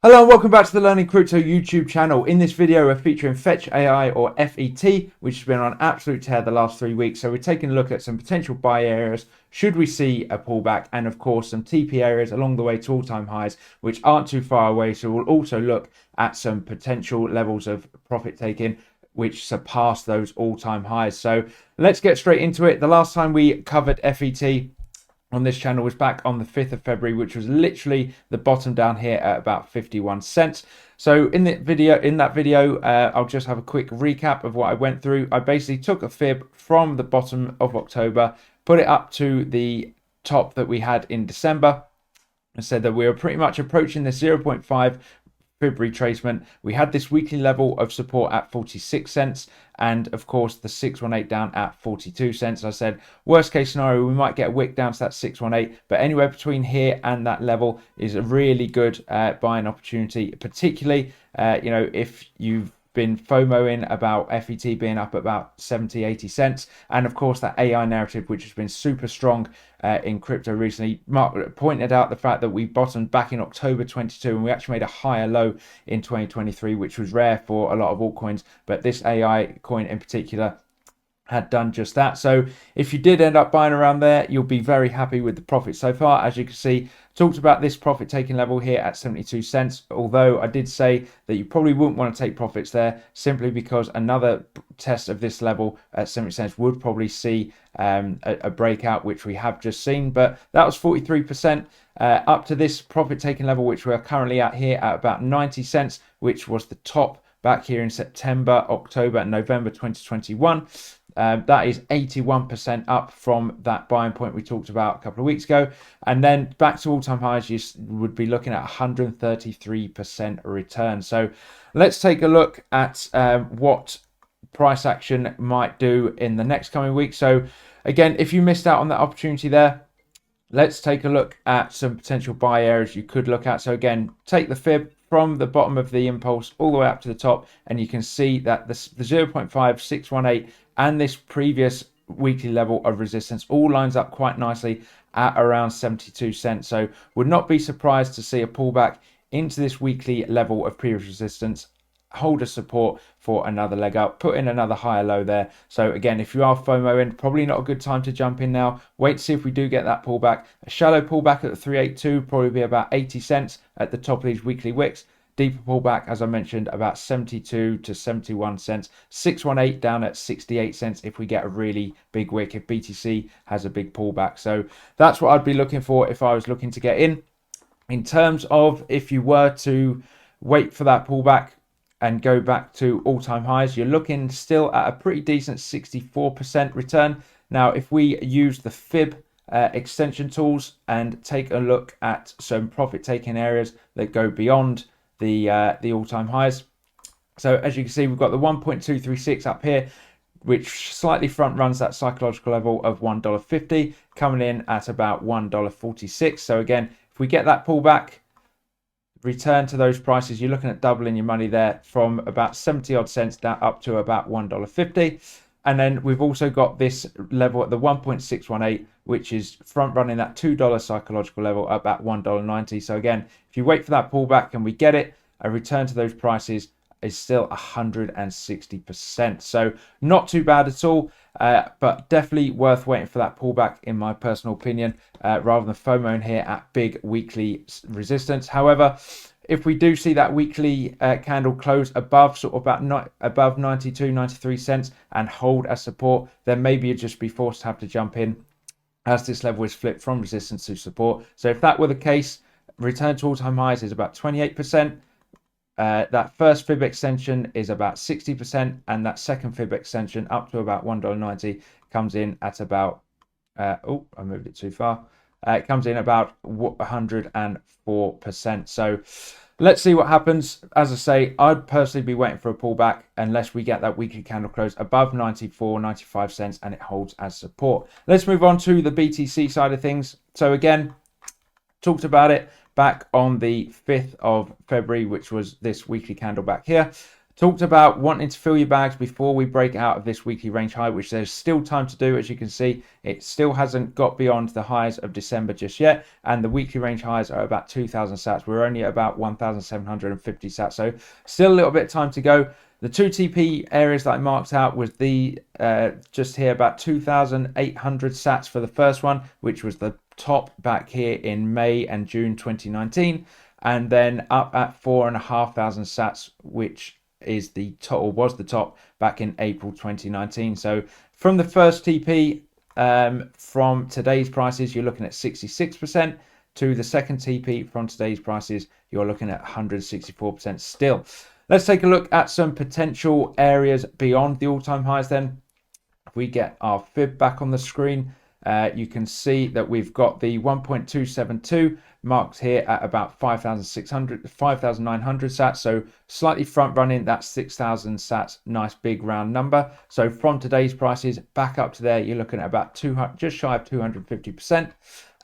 Hello and welcome back to the Learning Crypto YouTube channel. In this video, we're featuring Fetchai or FET, which has been on absolute tear the last 3 weeks. So we're taking a look at some potential buy areas, should we see a pullback, and of course some TP areas along the way to all-time highs, which aren't too far away. So we'll also look at some potential levels of profit taking, which surpass those all-time highs. So let's get straight into it. The last time we covered FET on this channel was back on the 5th of February, which was literally the bottom down here at about 51 cents. So in that video, I'll just have a quick recap of what I went through. I basically took a fib from the bottom of October, put it up to the top that we had in December, and said that we were pretty much approaching the 0.5 fib retracement. We had this weekly level of support at 46 cents, and of course the 618 down at 42 cents. I said worst case scenario, we might get a wick down to that 618, but anywhere between here and that level is a really good buying opportunity, particularly if you've been FOMOing about FET being up about 70-80 cents, and of course that AI narrative, which has been super strong in crypto recently. Mark pointed out the fact that we bottomed back in October 22 and we actually made a higher low in 2023, which was rare for a lot of altcoins, but this AI coin in particular had done just that. So if you did end up buying around there, you'll be very happy with the profit so far. As you can see, talked about this profit taking level here at 72 cents, although I did say that you probably wouldn't want to take profits there, simply because another test of this level at 70 cents would probably see a breakout, which we have just seen. But that was 43% up to this profit taking level, which we're currently at here at about 90 cents, which was the top back here in September, October, and November 2021. That is 81% up from that buying point we talked about a couple of weeks ago. And then back to all-time highs, you would be looking at 133% return. So let's take a look at what price action might do in the next coming week. So again, if you missed out on that opportunity there, let's take a look at some potential buy areas you could look at. So again, take the fib from the bottom of the impulse all the way up to the top, and you can see that the 0.5, 618 and this previous weekly level of resistance all lines up quite nicely at around 72 cents. So would not be surprised to see a pullback into this weekly level of previous resistance, hold a support for another leg up, put in another higher low there. So again, if you are FOMOing, probably not a good time to jump in now. Wait to see if we do get that pullback. A shallow pullback at the 382, probably be about 80 cents at the top of these weekly wicks. Deeper pullback, as I mentioned, about 72 to 71 cents. 618 down at 68 cents if we get a really big wick, if BTC has a big pullback. So that's what I'd be looking for if I was looking to get in. In terms of if you were to wait for that pullback and go back to all-time highs, you're looking still at a pretty decent 64% return. Now, if we use the fib extension tools and take a look at some profit-taking areas that go beyond the all-time highs. So as you can see, we've got the 1.236 up here, which slightly front runs that psychological level of $1.50, coming in at about $1.46. So again, if we get that pullback, return to those prices, you're looking at doubling your money there from about 70 odd cents down up to about $1.50. And then we've also got this level at the 1.618, which is front running that $2 psychological level at about $1.90. So again, if you wait for that pullback and we get it, a return to those prices is still 160%. So not too bad at all, but definitely worth waiting for that pullback, in my personal opinion, rather than FOMO here at big weekly resistance. However, if we do see that weekly candle close above sort of about above 92, 93 cents and hold as support, then maybe you'd just be forced to have to jump in as this level is flipped from resistance to support. So if that were the case, return to all-time highs is about 28%. That first fib extension is about 60%, and that second fib extension up to about $1.90 comes in at about, oh, I moved it too far. It comes in about 104%. So let's see what happens. As I say, I'd personally be waiting for a pullback unless we get that weekly candle close above 94, 95 cents and it holds as support. Let's move on to the BTC side of things. So again, talked about it back on the 5th of February, which was this weekly candle back here. Talked about wanting to fill your bags before we break out of this weekly range high, which there's still time to do. As you can see, it still hasn't got beyond the highs of December just yet, and the weekly range highs are about 2,000 sats. We're only at about 1,750 sats, so still a little bit of time to go. The 2TP areas that I marked out was the just here about 2,800 sats for the first one, which was the top back here in May and June 2019, and then up at 4,500 sats, which is the top, or was the top, back in April 2019. So from the first TP, from today's prices, you're looking at 66%. To the second TP from today's prices, you're looking at 164% still. Let's take a look at some potential areas beyond the all-time highs then. If we get our fib back on the screen, you can see that we've got the 1.272 marked here at about 5,900 sats, so slightly front running that 6,000 sats, nice big round number. So from today's prices back up to there, you're looking at about 200, just shy of 250%.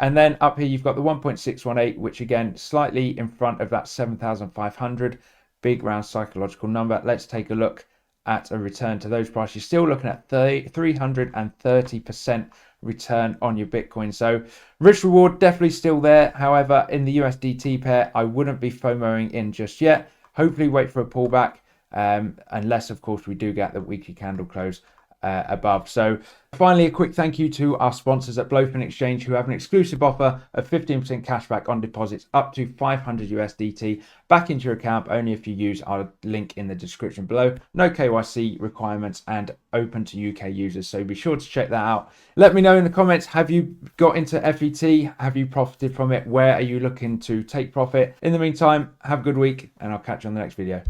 And then up here you've got the 1.618, which again slightly in front of that 7,500, big round psychological number. Let's take a look at a return to those prices. You're still looking at 330% return on your Bitcoin. So risk reward definitely still there. However, in the USDT pair, I wouldn't be FOMOing in just yet. Hopefully wait for a pullback, unless of course we do get the weekly candle close above. So finally, a quick thank you to our sponsors at Blowfin Exchange, who have an exclusive offer of 15% cashback on deposits up to 500 USDT back into your account, only if you use our link in the description below. No KYC requirements and open to UK users, so be sure to check that out. Let me know in the comments, have you got into FET? Have you profited from it? Where are you looking to take profit? In the meantime, have a good week, and I'll catch you on the next video.